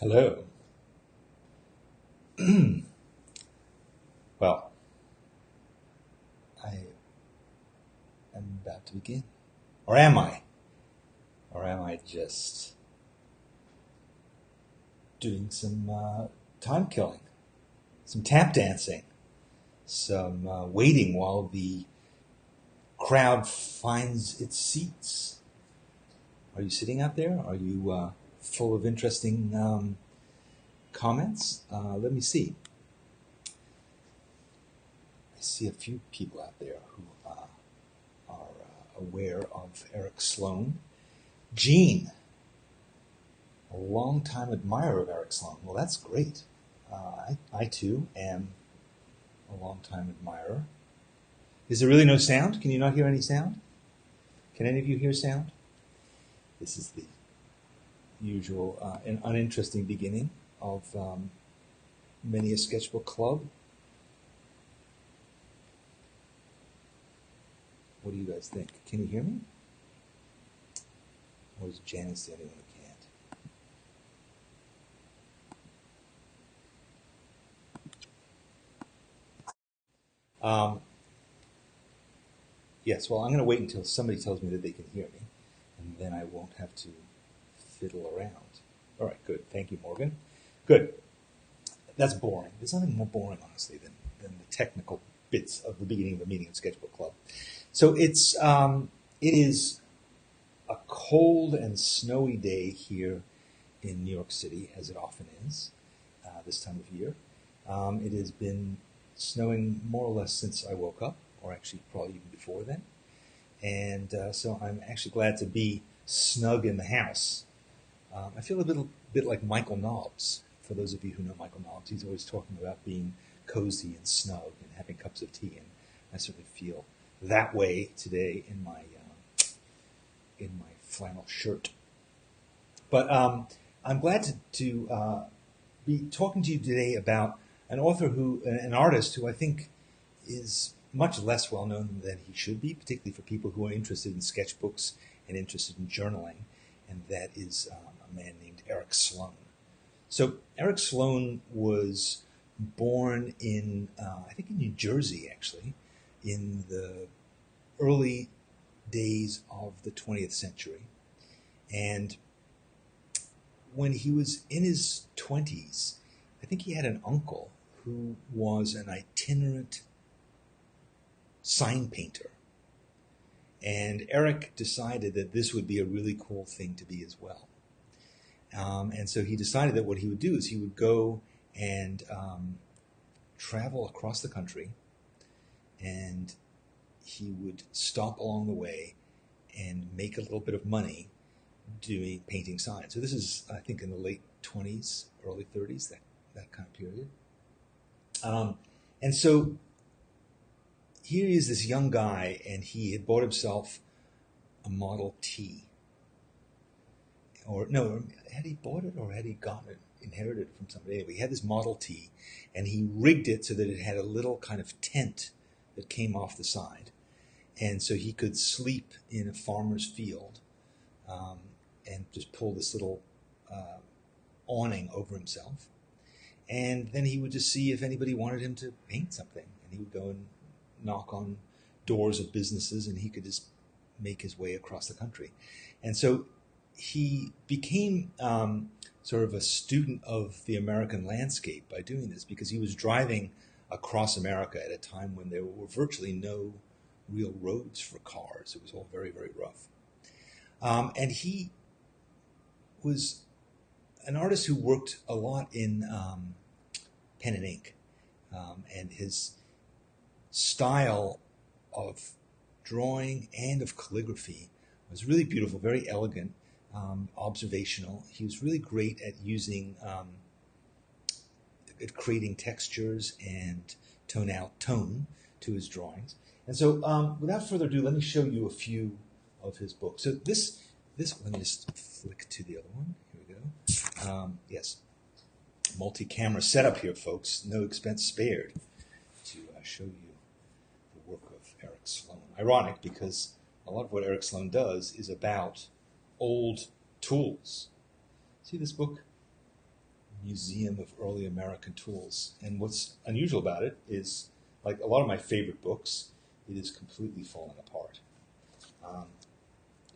Hello. Well, I am about to begin. Or am I? Or am I just doing some time killing, some tap dancing, some waiting while the crowd finds its seats? Are you sitting out there? Are you full of interesting comments? Let me see. I see a few people out there who are aware of Eric Sloane. Gene, a long-time admirer of Eric Sloane. Well, that's great. I too am a long-time admirer. Is there really no sound? Can you not hear any sound? Can any of you hear sound? This is the usual and uninteresting beginning of many a sketchbook club. What do you guys think? Can you hear me? Or is Janice the only one who can't? Yes, well, I'm going to wait until somebody tells me that they can hear me, and then I won't have to fiddle around. All right, good. Thank you, Morgan. Good. That's boring. There's nothing more boring, honestly, than the technical bits of the beginning of a meeting of Sketchbook Club. So it is a cold and snowy day here in New York City, as it often is this time of year. It has been snowing more or less since I woke up, or actually probably even before then. And so I'm actually glad to be snug in the house. I feel a bit like Michael Nobbs. For those of you who know Michael Nobbs, he's always talking about being cozy and snug and having cups of tea, and I certainly feel that way today in my flannel shirt. But I'm glad to be talking to you today about an artist who I think is much less well known than he should be, particularly for people who are interested in sketchbooks and interested in journaling, and that is a man named Eric Sloane. So Eric Sloane was born in, I think in New Jersey, actually, in the early days of the 20th century. And when he was in his 20s, I think he had an uncle who was an itinerant sign painter. And Eric decided that this would be a really cool thing to be as well. And so he decided that what he would do is he would go and travel across the country, and he would stop along the way and make a little bit of money doing painting signs. So this is, I think, in the late 20s, early 30s, that kind of period. And so here is this young guy, and he had bought himself a Model T. Or no, had he bought it or had he gotten it, inherited it from somebody? Anyway, he had this Model T, and he rigged it so that it had a little kind of tent that came off the side. And so he could sleep in a farmer's field and just pull this little awning over himself. And then he would just see if anybody wanted him to paint something. And he would go and knock on doors of businesses, and he could just make his way across the country. And so he became sort of a student of the American landscape by doing this, because he was driving across America at a time when there were virtually no real roads for cars. It was all very, very rough. And he was an artist who worked a lot in pen and ink. And his style of drawing and of calligraphy was really beautiful, very elegant, observational. He was really great at at creating textures and tone to his drawings. And so without further ado, let me show you a few of his books. So this let me just flick to the other one. Here we go. Yes, multi-camera setup here, folks. No expense spared to show you the work of Eric Sloane. Ironic, because a lot of what Eric Sloane does is about old tools. See this book? Museum of Early American Tools. And what's unusual about it is, like a lot of my favorite books, it is completely falling apart.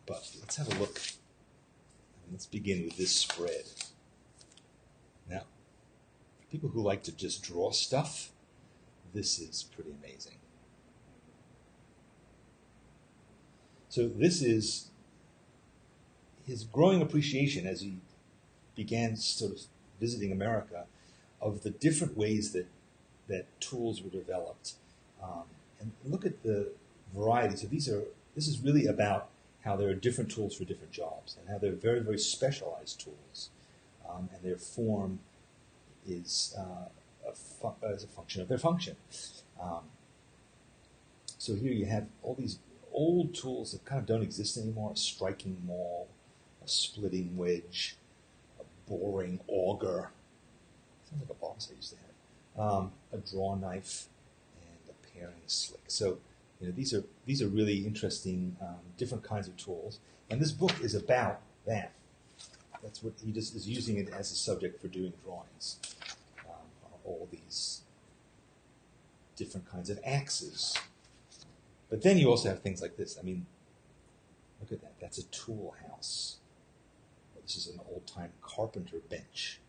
But let's have a look. Let's begin with this spread. Now, for people who like to just draw stuff, this is pretty amazing. So this is his growing appreciation as he began sort of visiting America of the different ways that tools were developed. And look at the variety. So this is really about how there are different tools for different jobs and how they're very, very specialized tools. And their form is as a function of their function. So here you have all these old tools that kind of don't exist anymore: a striking maul, a splitting wedge, a boring auger. Sounds like a boss I used to have. A draw knife, and a paring slick. So these are really interesting, different kinds of tools. And this book is about that. That's what he just is using it as a subject for doing drawings. All these different kinds of axes. But then you also have things like this. I mean, look at that. That's a tool house. This is an old-time carpenter bench.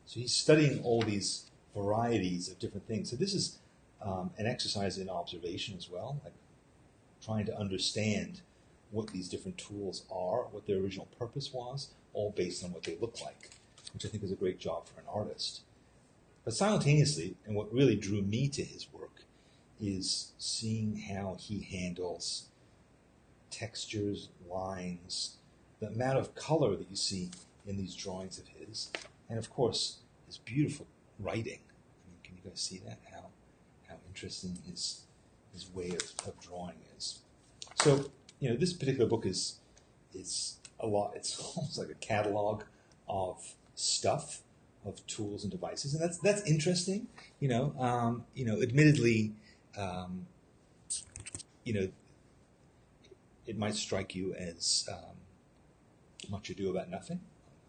So he's studying all these varieties of different things. So this is an exercise in observation as well, like trying to understand what these different tools are, what their original purpose was, all based on what they look like, which I think is a great job for an artist. But simultaneously, and what really drew me to his work, is seeing how he handles textures, lines, the amount of color that you see in these drawings of his, and of course, his beautiful writing. I mean, can you guys see that? How interesting his way of drawing is. So, this particular book is a lot. It's almost like a catalog of stuff, of tools and devices, and that's interesting. Admittedly, it might strike you as much ado about nothing,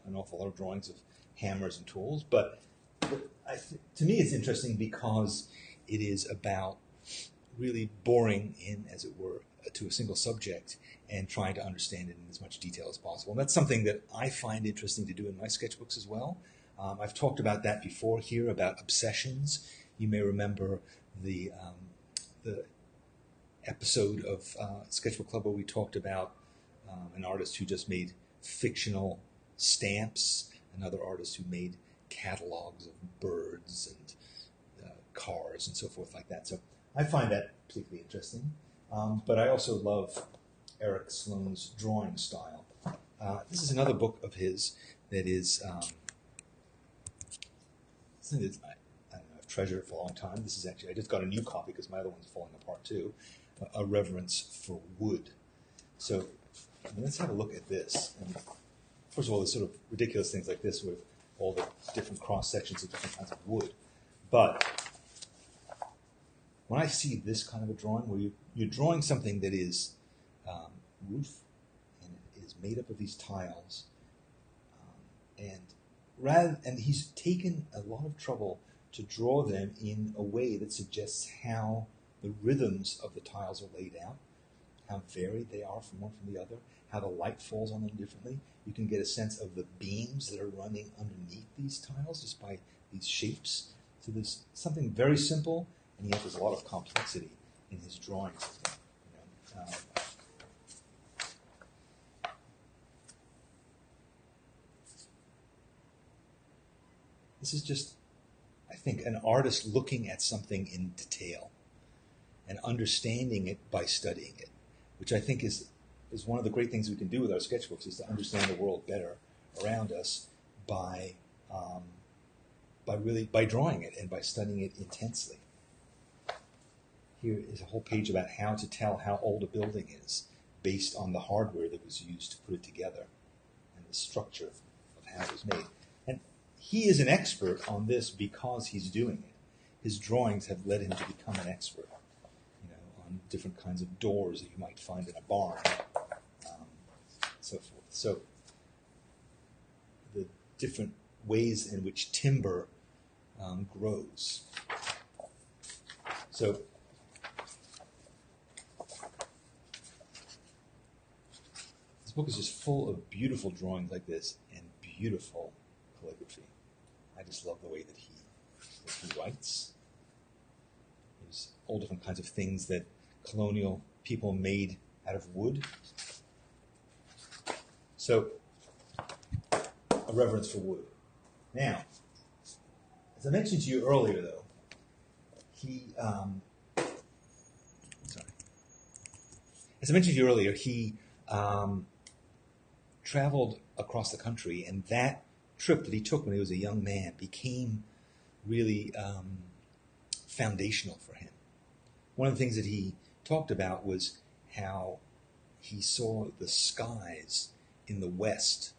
an awful lot of drawings of hammers and tools, but to me it's interesting because it is about really boring in, as it were, to a single subject and trying to understand it in as much detail as possible. And that's something that I find interesting to do in my sketchbooks as well. I've talked about that before here, about obsessions. You may remember the episode of Sketchbook Club where we talked about an artist who just made fictional stamps, another artist who made catalogs of birds and cars and so forth like that. So I find that particularly interesting. But I also love Eric Sloane's drawing style. This is another book of his that is, I don't know, I've treasured it for a long time. This is actually, I just got a new copy because my other one's falling apart too. A Reverence for Wood. So let's have a look at this. And first of all, there's sort of ridiculous things like this with all the different cross sections of different kinds of wood. But when I see this kind of a drawing where you're drawing something that is roof and it is made up of these tiles, and he's taken a lot of trouble to draw them in a way that suggests how the rhythms of the tiles are laid out, how varied they are from one from the other, how the light falls on them differently. You can get a sense of the beams that are running underneath these tiles just by these shapes. So there's something very simple, and yet there's a lot of complexity in his drawings. This is just, I think, an artist looking at something in detail and understanding it by studying it, which I think is one of the great things we can do with our sketchbooks, is to understand the world better around us by drawing it and by studying it intensely. Here is a whole page about how to tell how old a building is based on the hardware that was used to put it together and the structure of how it was made. And he is an expert on this because he's doing it. His drawings have led him to become an expert, on different kinds of doors that you might find in a barn, so forth. So the different ways in which timber grows. So this book is just full of beautiful drawings like this and beautiful calligraphy. I just love the way that he writes. There's all different kinds of things that colonial people made out of wood. So, a reverence for wood. Now, as I mentioned to you earlier, though, he traveled across the country, and that trip that he took when he was a young man became really foundational for him. One of the things that he talked about was how he saw the skies in the West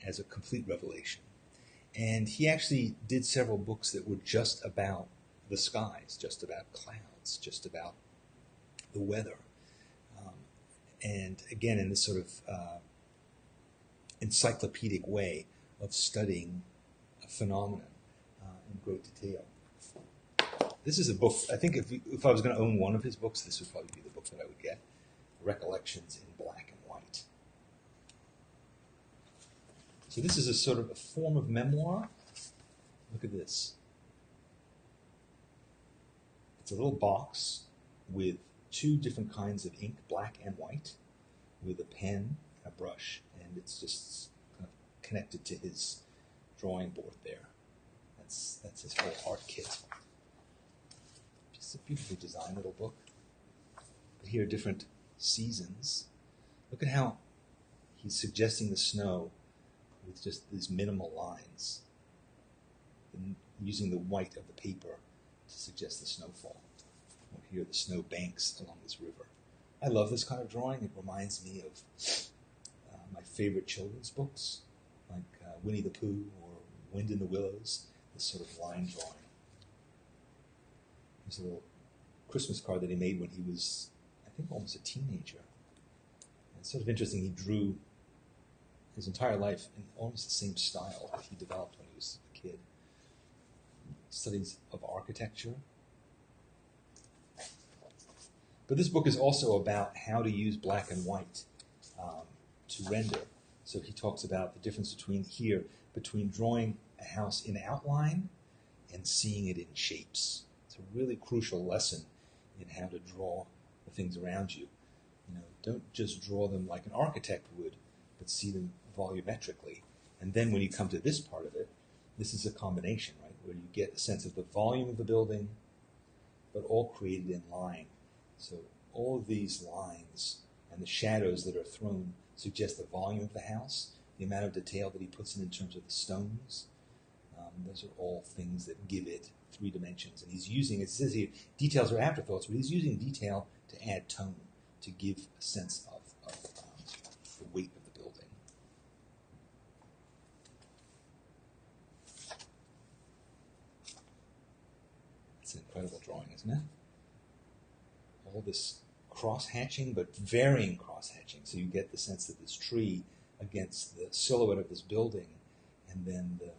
as a complete revelation. And he actually did several books that were just about the skies, just about clouds, just about the weather. And again, in this sort of encyclopedic way of studying a phenomenon in great detail. This is a book, I think if I was going to own one of his books, this would probably be the book that I would get. Recollections in Black and White. So this is a sort of a form of memoir. Look at this. It's a little box with two different kinds of ink, black and white, with a pen and a brush, and it's just kind of connected to his drawing board there. That's his whole art kit. Just a beautifully designed little book. But here are different seasons. Look at how he's suggesting the snow with just these minimal lines, and using the white of the paper to suggest the snowfall. Or here are the snow banks along this river. I love this kind of drawing. It reminds me of my favorite children's books, like Winnie the Pooh or Wind in the Willows, this sort of line drawing. There's a little Christmas card that he made when he was, I think, almost a teenager. And it's sort of interesting, he drew his entire life in almost the same style that he developed when he was a kid. Studies of architecture. But this book is also about how to use black and white to render. So he talks about the difference between drawing a house in outline and seeing it in shapes. It's a really crucial lesson in how to draw the things around you. Don't just draw them like an architect would, but see them volumetrically. And then when you come to this part of it, this is a combination, right, where you get a sense of the volume of the building, but all created in line. So all of these lines and the shadows that are thrown suggest the volume of the house, the amount of detail that he puts in terms of the stones. Those are all things that give it 3 dimensions. And he's using, it says here, details are afterthoughts, but he's using detail to add tone, to give a sense of the weight of the building. It's an incredible drawing, isn't it? All this cross-hatching, but varying cross-hatching. So you get the sense that this tree against the silhouette of this building, and then the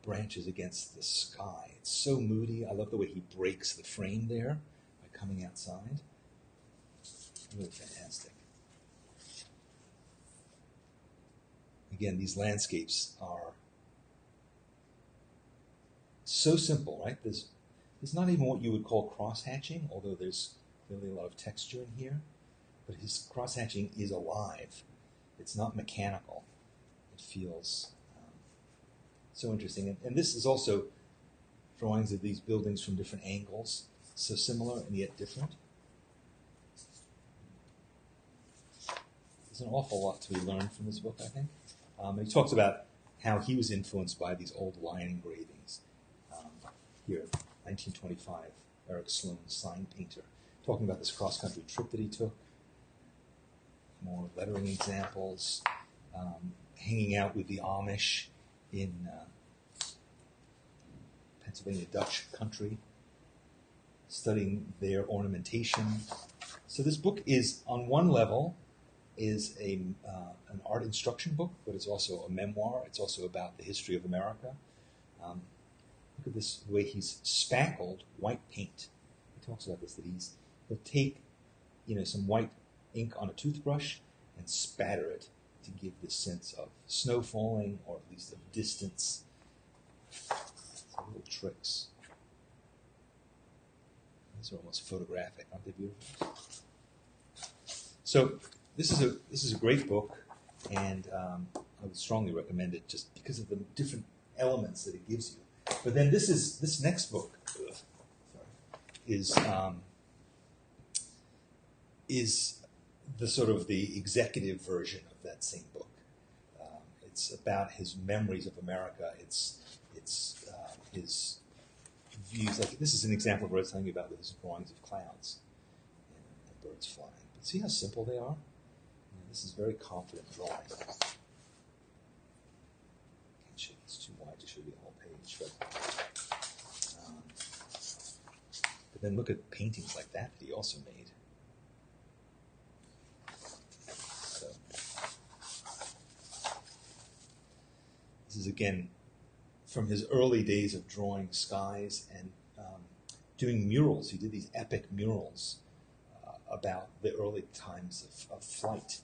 branches against the sky. It's so moody. I love the way he breaks the frame there by coming outside. Really fantastic. Again, these landscapes are so simple, right? There's not even what you would call cross-hatching, although there's clearly a lot of texture in here. But his cross-hatching is alive. It's not mechanical. It feels so interesting. And this is also drawings of these buildings from different angles, so similar and yet different. There's an awful lot to be learned from this book, I think. And he talks about how he was influenced by these old line engravings. Here, 1925, Eric Sloane, sign painter, talking about this cross-country trip that he took. More lettering examples, hanging out with the Amish in Pennsylvania Dutch country, studying their ornamentation. So this book is, on one level, is an art instruction book, but it's also a memoir. It's also about the history of America. Look at this, the way he's spackled white paint. He talks about this, that he'll take, some white ink on a toothbrush and spatter it to give this sense of snow falling, or at least of distance. Some little tricks. These are almost photographic, aren't they beautiful? So this is a great book, and I would strongly recommend it just because of the different elements that it gives you. But then this next book is the sort of the executive version of that same book. It's about his memories of America. It's his views. Like, this is an example of what I was telling you about with his drawings of clouds and birds flying. But see how simple they are? This is very confident drawing. It's too wide to show you the whole page, but then look at paintings like that he also made. So, this is again from his early days of drawing skies and doing murals. He did these epic murals about the early times of flight.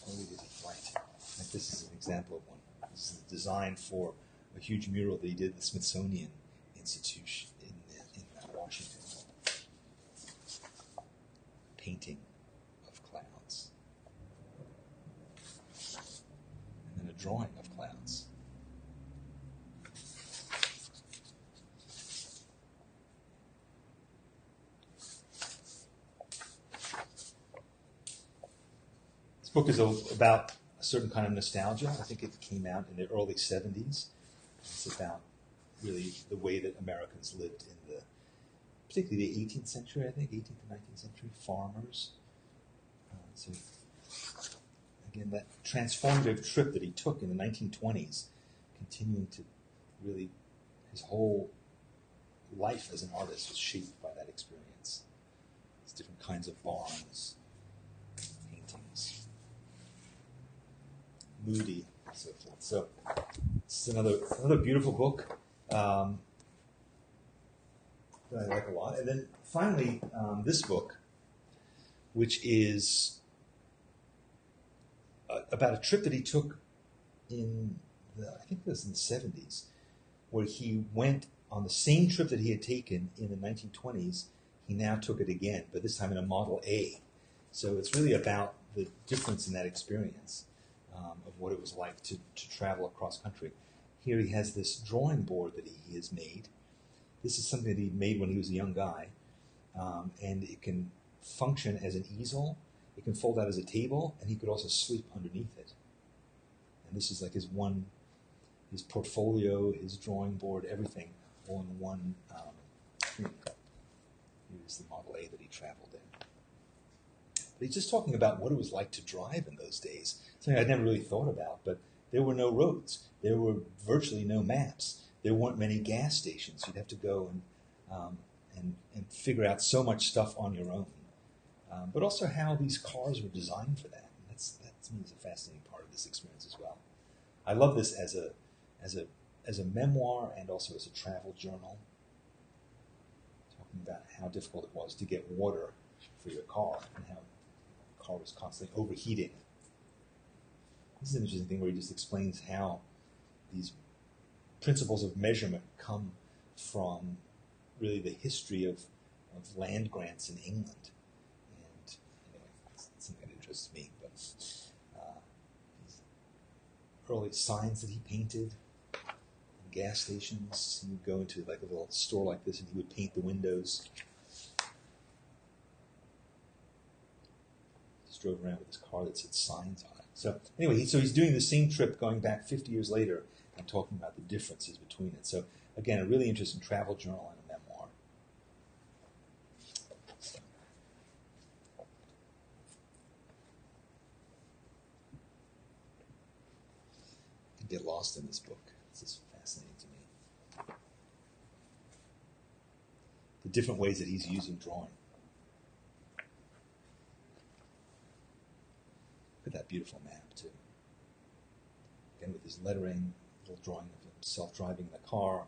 Early days of flight. Like, this is an example of one. This is the design for a huge mural that he did at the Smithsonian Institution in Washington. Painting of clouds. And then a drawing of clouds. This book is about a certain kind of nostalgia. I think it came out in the early 70s. It's about really the way that Americans lived in particularly the 18th century, I think, 18th and 19th century, farmers. So, again, that transformative trip that he took in the 1920s, continuing to really, his whole life as an artist was shaped by that experience. There's different kinds of barns, paintings, moody, and so forth. So, this is another beautiful book that I like a lot. And then finally, this book, which is about a trip that he took I think it was in the 70s, where he went on the same trip that he had taken in the 1920s. He now took it again, but this time in a Model A. So it's really about the difference in that experience of what it was like to travel across country. Here he has this drawing board that he has made. This is something that he made when he was a young guy, and it can function as an easel. It can fold out as a table, and he could also sleep underneath it. And this is like his portfolio, his drawing board, everything, all in one screen. Here's the Model A that he traveled in. But he's just talking about what it was like to drive in those days. Something I'd never really thought about, but there were no roads. There were virtually no maps. There weren't many gas stations. You'd have to go and figure out so much stuff on your own. But also how these cars were designed for that. And that to me is a fascinating part of this experience as well. I love this as a memoir and also as a travel journal. Talking about how difficult it was to get water for your car and how the car was constantly overheating. This is an interesting thing where he just explains how these principles of measurement come from really the history of land grants in England. And anyway, it's something that interests me. But these early signs that he painted in gas stations, he would go into like a little store like this and he would paint the windows. Just drove around with his car that said signs on it. So anyway, he's doing the same trip going back 50 years later and talking about the differences between it. So again, a really interesting travel journal and a memoir. You can get lost in this book. This is fascinating to me. The different ways that he's using drawing. at that beautiful map, too. Again, with his lettering, a little drawing of himself driving the car,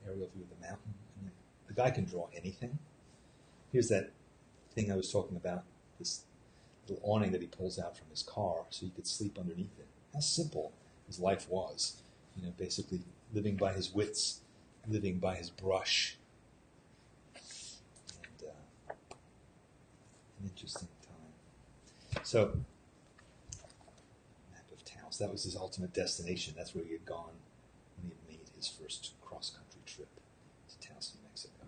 aerial view of the mountain. I mean, the guy can draw anything. Here's that thing I was talking about, this little awning that he pulls out from his car so he could sleep underneath it. How simple his life was. You know, basically living by his wits, living by his brush. And an interesting time. So, map of towns. That was his ultimate destination. That's where he had gone when he had made his first cross-country trip to Taos, New Mexico.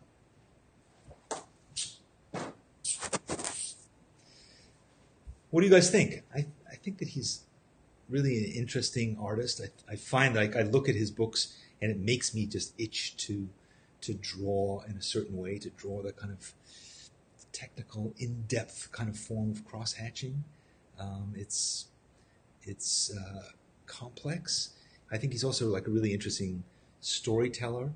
What do you guys think? I think that he's really an interesting artist. I find like I look at his books and it makes me just itch to draw in a certain way, to draw the kind of technical, in-depth kind of form of cross-hatching. It's complex. I think he's also like a really interesting storyteller,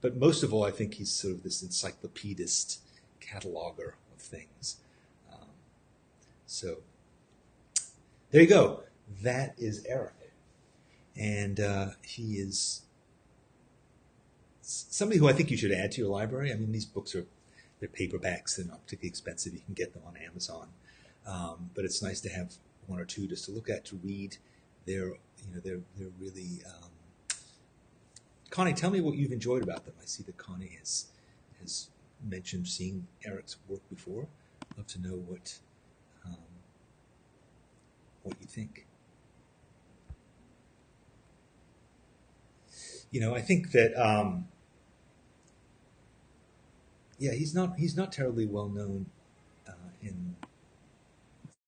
but most of all, I think he's sort of this encyclopedist cataloger of things. So there you go. That is Eric, and he is somebody who I think you should add to your library. I mean, these books they're paperbacks; they're not particularly expensive. You can get them on Amazon, but it's nice to have one or two just to look at, to read. They're really. Connie, tell me what you've enjoyed about them. I see that Connie has mentioned seeing Eric's work before. I'd love to know what you think. You know, I think that he's not terribly well known in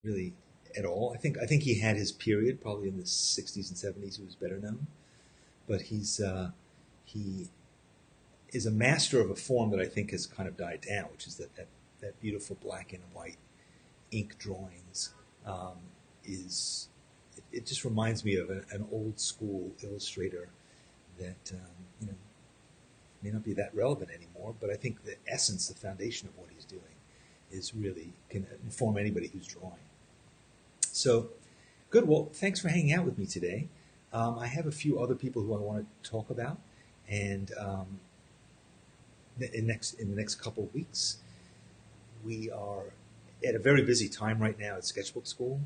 really at all. I think he had his period, probably in the 60s and 70s. He was better known, but he is a master of a form that I think has kind of died down, which is that beautiful black and white ink drawings. It just reminds me of an old school illustrator that may not be that relevant anymore, but I think the essence, the foundation of what he's doing is really can inform anybody who's drawing. So, good. Well, thanks for hanging out with me today. I have a few other people who I want to talk about, and in the next couple of weeks, we are at a very busy time right now at Sketchbook School,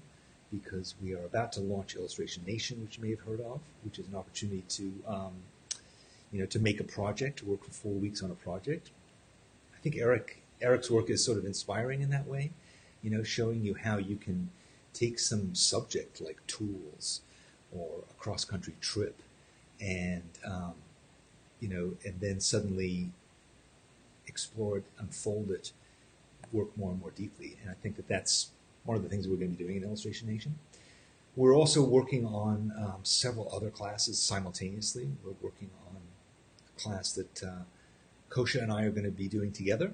because we are about to launch Illustration Nation, which you may have heard of, which is an opportunity to make a project, to work for 4 weeks on a project. I think Eric's work is sort of inspiring in that way, showing you how you can take some subject like tools or a cross-country trip and then suddenly explore it, unfold it, work more and more deeply. And I think that's one of the things we're going to be doing in Illustration Nation. We're also working on several other classes simultaneously. We're working on a class that Kosha and I are going to be doing together.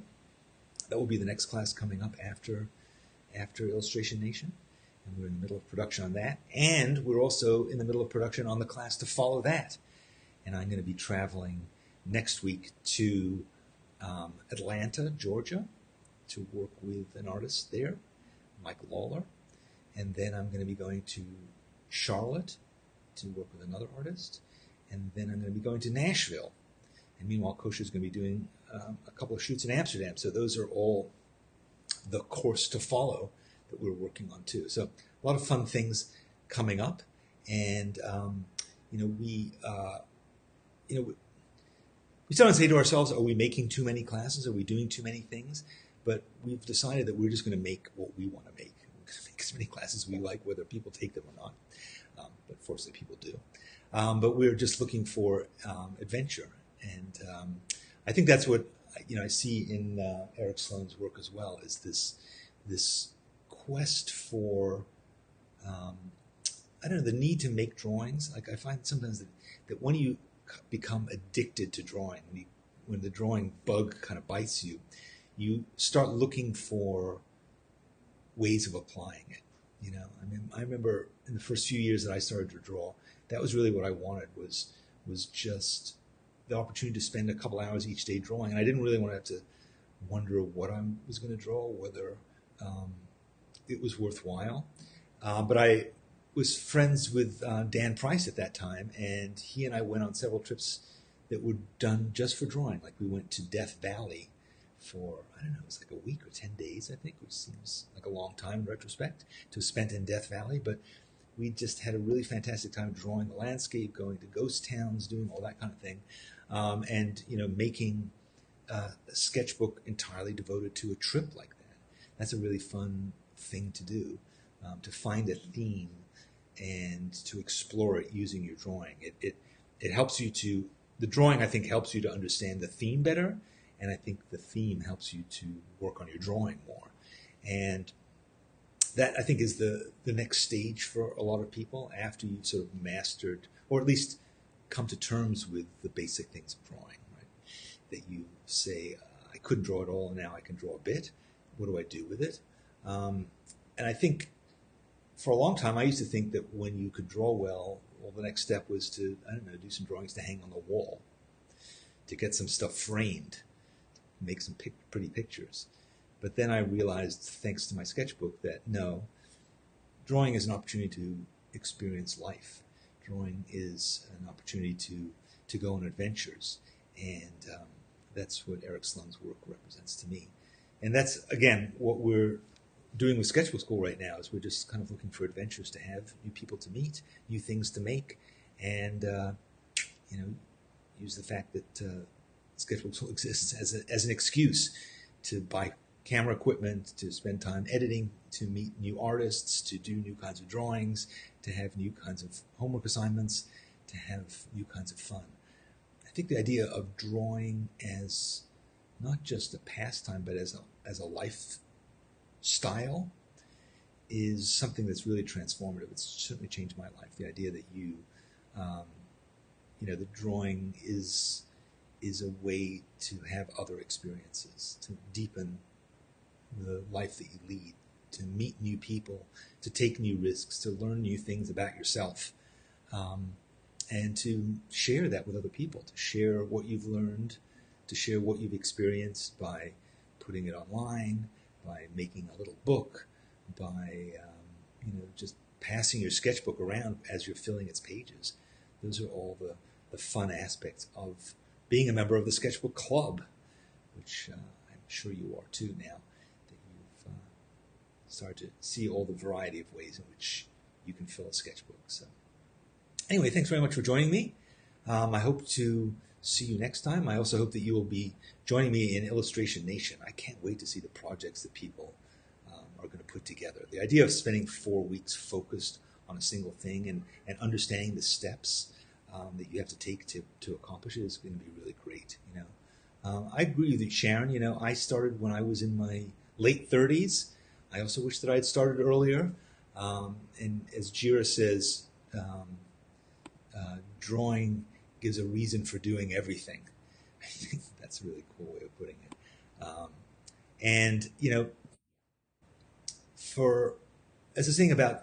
That will be the next class coming up after Illustration Nation. And we're in the middle of production on that. And we're also in the middle of production on the class to follow that. And I'm going to be traveling next week to Atlanta, Georgia, to work with an artist there, Mike Lawler. And then I'm going to be going to Charlotte to work with another artist. And then I'm going to be going to Nashville. And meanwhile, Kosha is going to be doing a couple of shoots in Amsterdam. So those are all the course to follow that we're working on too. So a lot of fun things coming up. And, we sometimes say to ourselves, are we making too many classes? Are we doing too many things? But we've decided that we're just going to make what we want to make. We're going to make as many classes we like, whether people take them or not. But fortunately, people do. But we're just looking for adventure. And I think that's what I see in Eric Sloane's work as well, is this quest for, the need to make drawings. Like I find sometimes that when you become addicted to drawing, when the drawing bug kind of bites you, you start looking for ways of applying it. I remember in the first few years that I started to draw, that was really what I wanted, was just the opportunity to spend a couple hours each day drawing. And I didn't really want to have to wonder what I was going to draw, whether it was worthwhile. But I was friends with Dan Price at that time, and he and I went on several trips that were done just for drawing. Like we went to Death Valley for, I don't know, it was like a week or 10 days, I think, which seems like a long time in retrospect to have spent in Death Valley. But we just had a really fantastic time drawing the landscape, going to ghost towns, doing all that kind of thing, and making a sketchbook entirely devoted to a trip like that. That's a really fun thing to do, to find a theme and to explore it using your drawing. It helps you to, the drawing I think helps you to understand the theme better, and I think the theme helps you to work on your drawing more. And that I think is the next stage for a lot of people after you've sort of mastered, or at least come to terms with the basic things of drawing, right? That you say, I couldn't draw it all, and now I can draw a bit. What do I do with it? And I think for a long time, I used to think that when you could draw well, the next step was to, I don't know, do some drawings to hang on the wall, to get some stuff framed, make some pretty pictures. But then I realized, thanks to my sketchbook, that no, drawing is an opportunity to experience life. Drawing is an opportunity to go on adventures. And that's what Eric Sloane's work represents to me. And that's, again, what we're doing with Sketchbook School right now, is we're just kind of looking for adventures to have, new people to meet, new things to make, and use the fact that Sketchbook School exists as an excuse to buy camera equipment, to spend time editing, to meet new artists, to do new kinds of drawings, to have new kinds of homework assignments, to have new kinds of fun. I think the idea of drawing as not just a pastime, but as a lifestyle is something that's really transformative. It's certainly changed my life. The idea that that drawing is a way to have other experiences, to deepen the life that you lead, to meet new people, to take new risks, to learn new things about yourself, and to share that with other people, to share what you've learned, to share what you've experienced by putting it online, by making a little book, by just passing your sketchbook around as you're filling its pages. Those are all the fun aspects of being a member of the Sketchbook Club, which I'm sure you are too now, that you've started to see all the variety of ways in which you can fill a sketchbook. So anyway, thanks very much for joining me. I hope to see you next time. I also hope that you will be joining me in Illustration Nation. I can't wait to see the projects that people are going to put together. The idea of spending 4 weeks focused on a single thing and understanding the steps that you have to take to accomplish it is going to be really great. I agree with you, Sharon. I started when I was in my late 30s. I also wish that I had started earlier. And as Jira says, drawing gives a reason for doing everything. I think that's a really cool way of putting it. As I was saying about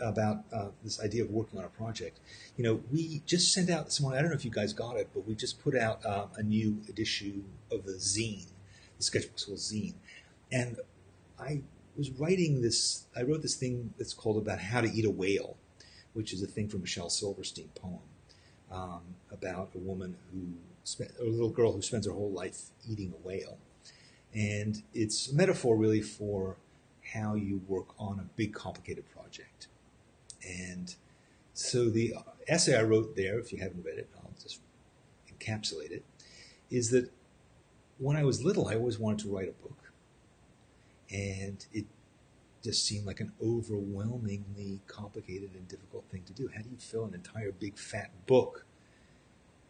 this idea of working on a project, we just sent out this morning, I don't know if you guys got it, but we just put out a new issue of the zine, the Sketchbook School zine. And I wrote this thing that's called About How to Eat a Whale, which is a thing from Michelle Silverstein poem about a little girl who spends her whole life eating a whale. And it's a metaphor really for how you work on a big, complicated project. And so the essay I wrote there, if you haven't read it, I'll just encapsulate it, is that when I was little, I always wanted to write a book. And it just seemed like an overwhelmingly complicated and difficult thing to do. How do you fill an entire big, fat book?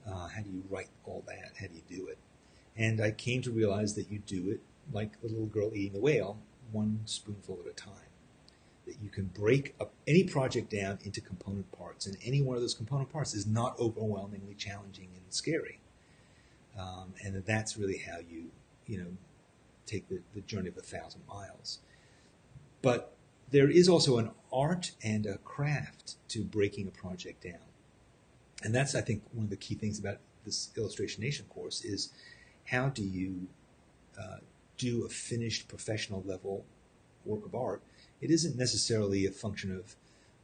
How do you write all that? How do you do it? And I came to realize that you do it like the little girl eating the whale, one spoonful at a time. That you can break up any project down into component parts, and any one of those component parts is not overwhelmingly challenging and scary. And that's really how you take the journey of 1,000 miles. But there is also an art and a craft to breaking a project down. And that's, I think, one of the key things about this Illustration Nation course is how do you do a finished professional level work of art it isn't necessarily a function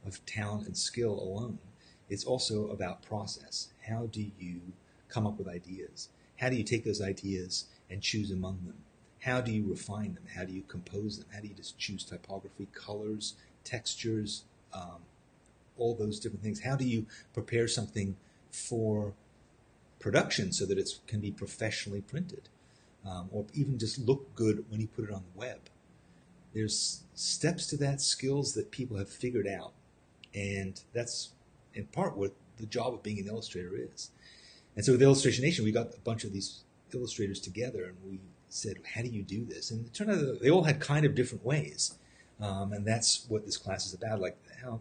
of talent and skill alone. It's also about process. How do you come up with ideas? How do you take those ideas and choose among them? How do you refine them? How do you compose them? How do you just choose typography, colors, textures, all those different things? How do you prepare something for production so that it can be professionally printed, or even just look good when you put it on the web? There's steps to that, skills that people have figured out, and that's in part what the job of being an illustrator is. And so with Illustration Nation, we got a bunch of these illustrators together, and we said, how do you do this? And it turned out that they all had kind of different ways, and that's what this class is about, like how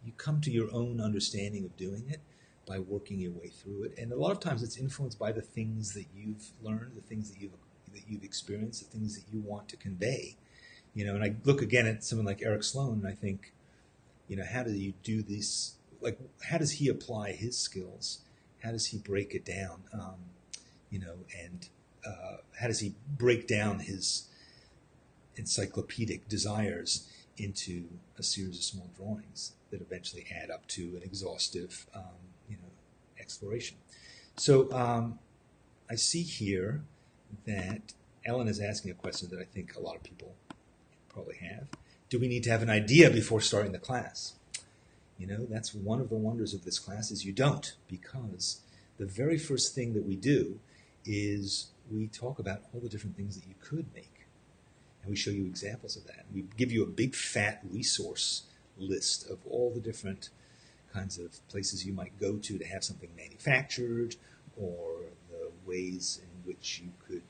you come to your own understanding of doing it by working your way through it. And a lot of times it's influenced by the things that you've learned, the things that you've experienced, the things that you want to convey. And I look again at someone like Eric Sloane, and I think, how do you do this? Like, how does he apply his skills? How does he break it down? And how does he break down his encyclopedic desires into a series of small drawings that eventually add up to an exhaustive, exploration? So I see here that Ellen is asking a question that I think a lot of people probably have. Do we need to have an idea before starting the class? That's one of the wonders of this class is you don't, because the very first thing that we do is we talk about all the different things that you could make. And we show you examples of that. We give you a big fat resource list of all the different kinds of places you might go to have something manufactured, or the ways in which you could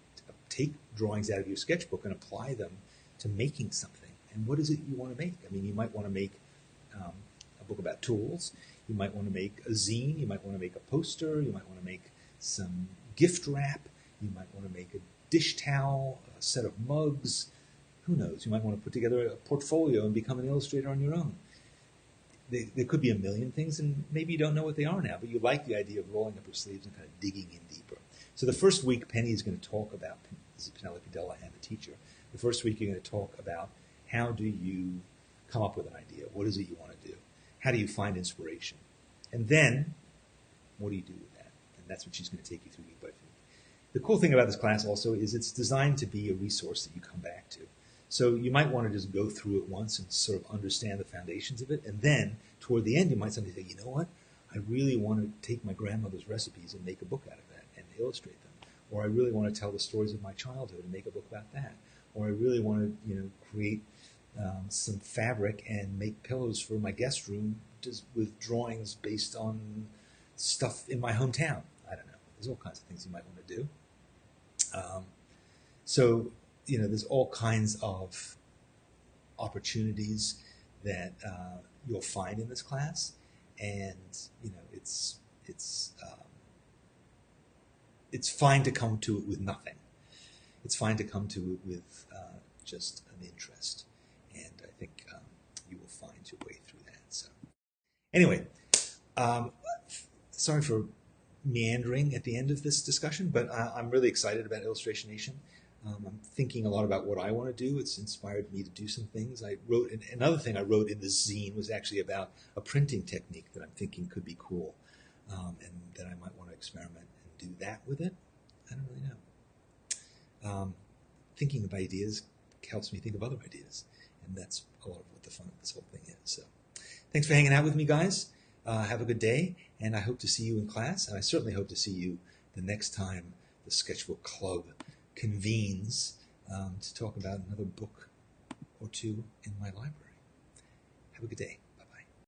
take drawings out of your sketchbook and apply them to making something. And what is it you want to make? I mean, you might want to make a book about tools. You might want to make a zine. You might want to make a poster. You might want to make some gift wrap. You might want to make a dish towel, a set of mugs. Who knows? You might want to put together a portfolio and become an illustrator on your own. There could be a million things, and maybe you don't know what they are now, but you like the idea of rolling up your sleeves and kind of digging in deeper. So the first week, Penny is going to talk about, this is Penelope Della and the teacher, the first week you're going to talk about how do you come up with an idea? What is it you want to do? How do you find inspiration? And then, what do you do with that? And that's what she's going to take you through week by week. The cool thing about this class also is it's designed to be a resource that you come back to. So you might want to just go through it once and sort of understand the foundations of it. And then, toward the end, you might suddenly say, you know what? I really want to take my grandmother's recipes and make a book out of that and illustrate them. Or I really want to tell the stories of my childhood and make a book about that. Or I really want to, create some fabric and make pillows for my guest room just with drawings based on stuff in my hometown. I don't know. There's all kinds of things you might want to do. So, there's all kinds of opportunities that you'll find in this class, and it's fine to come to it with nothing. It's fine to come to it with just an interest, and I think you will find your way through that. So, anyway, sorry for meandering at the end of this discussion, but I'm really excited about Illustration Nation. I'm thinking a lot about what I want to do. It's inspired me to do some things. Another thing I wrote in this zine was actually about a printing technique that I'm thinking could be cool, and that I might want to experiment and do that with it. I don't really know. Thinking of ideas helps me think of other ideas, and that's a lot of what the fun of this whole thing is. So, thanks for hanging out with me, guys. Have a good day, and I hope to see you in class, and I certainly hope to see you the next time the Sketchbook Club convenes to talk about another book or two in my library. Have a good day.